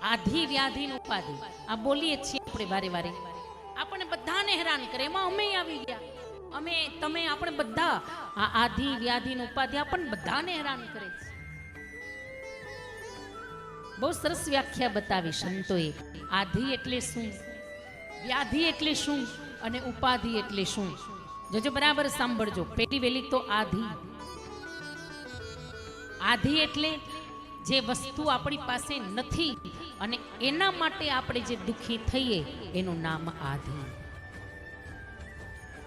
આધિ વ્યાધિ ને ઉપાધિ આ બોલીએ છીએ આપણે વારે વારે, આપણે બધાને હેરાન કરે, એમાં અમે આવી ગયા, અમે તમે આપણે બધા આ આધિ વ્યાધિ ને ઉપાધિ આપણને બધાને હેરાન કરે છે. બહુ સરસ વ્યાખ્યા બતાવી સંતોએ. આધિ એટલે શું, વ્યાધિ એટલે શું અને ઉપાધિ એટલે શું? જોજો બરાબર સાંભળજો. પેલી વેલી તો આધિ. આધિ એટલે જે વસ્તુ આપણી પાસે નથી અને એના માટે આપણે જે દુખી થઈએ એનું નામ આધિ.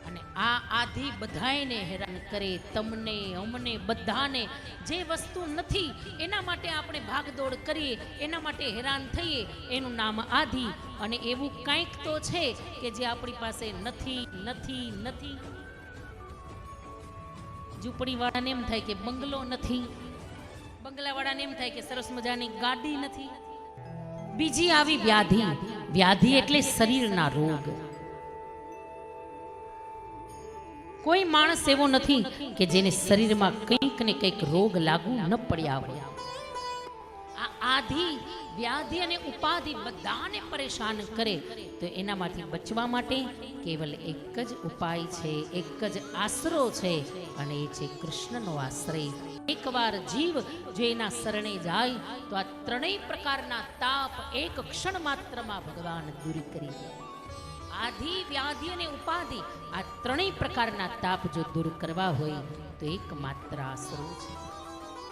અને આ આધિ બધાને હેરાન કરે, તમને અમને બધાને. જે વસ્તુ નથી એના માટે આપણે ભાગદોડ કરીએ, એના માટે હેરાન થઈએ, એનું નામ આધિ. અને એવું કંઈક તો છે કે જે આપણી પાસે નથી નથી નથી. ઝૂંપડીવાળાને એમ થાય કે બંગલો નથી, બંગલાવાળાને એમ થાય કે સરસ મજાની ગાડી નથી. બીજી આવી વ્યાધિ. વ્યાધિ એટલે શરીરના રોગ. કોઈ માણસ એવો નથી કે જેને શરીરમાં કંઈક ને કંઈક રોગ લાગુ ન પડ્યા હોય. આ આધિ વ્યાધિ અને ઉપાધિ બધાને પરેશાન કરે. તો એનામાંથી બચવા માટે કેવલ એક જ ઉપાય છે, એક જ આશરો છે, અને એ છે કૃષ્ણનો આશ્રય. એકવાર જીવ જો એના શરણે જાય તો આ ત્રણેય પ્રકારના તાપ એક ક્ષણ માત્રમાં ભગવાન દૂર કરી દે. આધિ વ્યાધિ અને ઉપાધિ આ ત્રણેય પ્રકારના તાપ જો દૂર કરવા હોય તો એકમાત્ર આશરો છે.